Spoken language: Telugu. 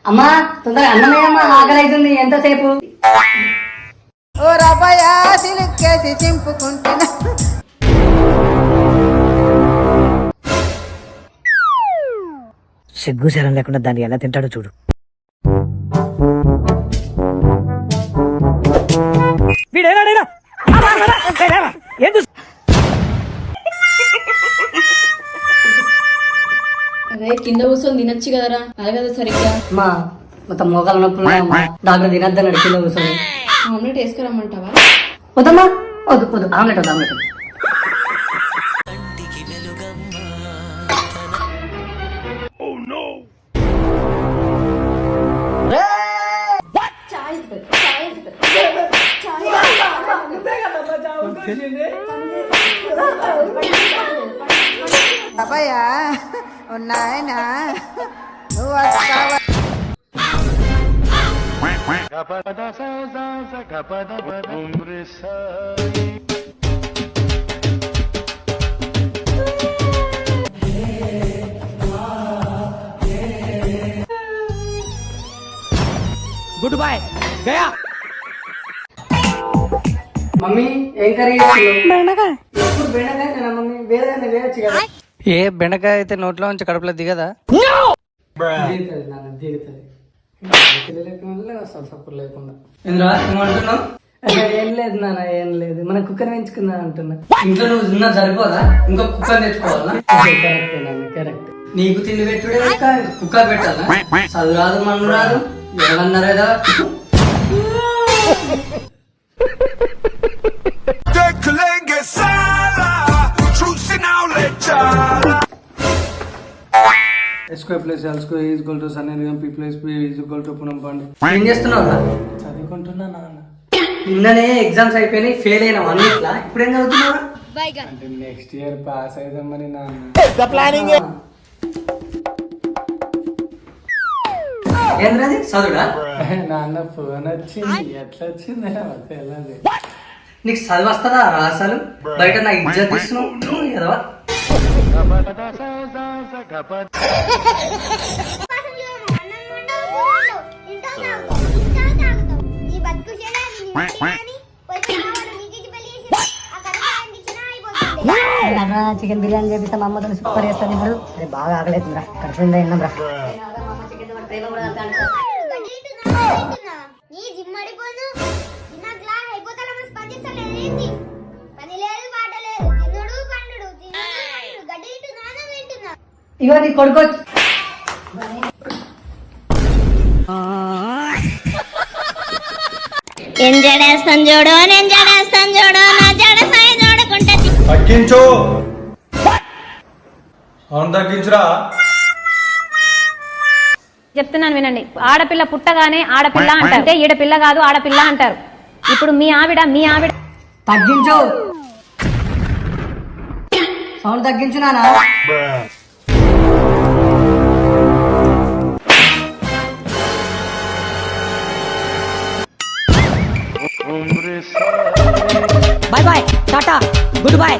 అమ్మా తొందరగా అన్నమయ్యమ్మా ఆకలి అవుతుంది ఎంతసేపు? ఓ రబయా సిలుకేసి చింపుకుంటున్నా. సిగ్గు శరం లేకుండా దాన్ని ఎలా తింటాడో చూడు. అదే కింద కూర్చొని తినొచ్చు కదరా, అలాగదా సరిగ్గా. అమ్మా మొత్తం మోకాల నొప్పులు డాక్టర్ తినద్దన్నాడు కింద కూర్చొని. ఆమ్లెట్ వేసుకురమ్మంటావా? వద్దమ్మా వద్దు వద్దు ఆమ్లెట్ వద్దు ఆమ్లెట్ వద్దు. రబయా ఉన్నాయనా నువ్వు వస్తావా? Good bye Gaya. మమ్మీ ఏం కర్రీ బెండకాయ. ఎప్పుడు బెండకాయ తినా మమ్మీ, వేరే వేయచ్చు కదా. ఏ బెండకాయ అయితే నోట్లో నుంచి కడుపులో దిగదా? దిగుతుంది నాన్న దిగుతుంది. సపోర్ట్ లేకుండా ఏమంటున్నావు? ఏం లేదు నాన్న ఏం లేదు, మన కుక్కర్ పెంచుకుందా అంటున్నా. ఇంట్లో నువ్వు తిన్నా సరిపోదా? ఇంకో కుక్కర్ తెచ్చుకోవాలా? కరెక్ట్ నాన్న కరెక్ట్. నీకు తిండి పెట్టుడే కుక్కర్ పెట్టాలా? చదువు రాదు మన్ను రాదు ఏమన్నారేదా? ఏం చేస్తున్నావు? చదువుకుంటున్నా నాన్న. నిన్ననే ఎగ్జామ్స్ అయిపోయినాయి, ఫెయిల్ అయినా అన్నిట్లా. ఇప్పుడు ఏం చదువుతున్నావు? అంటే నెక్స్ట్ ఇయర్ పాస్ అయిదామని నాన్న. ఏంద్రది చదువుడా? నాన్న ఫోన్ వచ్చింది, ఎట్లా వచ్చింది తెలియదు. నీకు చదువు వస్తుందా అసలు? బయట నా ఇజ్జత్ ఇస్తున్నావు ఎదవా. చికెన్ బిర్యానీ చేపిస్తా మా అమ్మతో సూపర్ చేస్తాను ఇప్పుడు. అది బాగా ఆకలేతుందిరా, కడుపు తిన్నాం రా. ఇగో నీ కొడుకోవచ్చు. నేను జడేస్తాను చూడు, నేను జడేస్తాను చూడు, నా జడ సాయి చూడకుంటే తగ్గించు. అవును తగ్గించురా. చెప్తున్నాను వినండి. ఆడపిల్ల పుట్టగానే ఆడపిల్ల అంటారు, ఈడపిల్ల కాదు ఆడపిల్ల అంటారు. ఇప్పుడు మీ ఆవిడ తగ్గించు, సౌండ్ తగ్గించు నానా. Bye bye tata good by.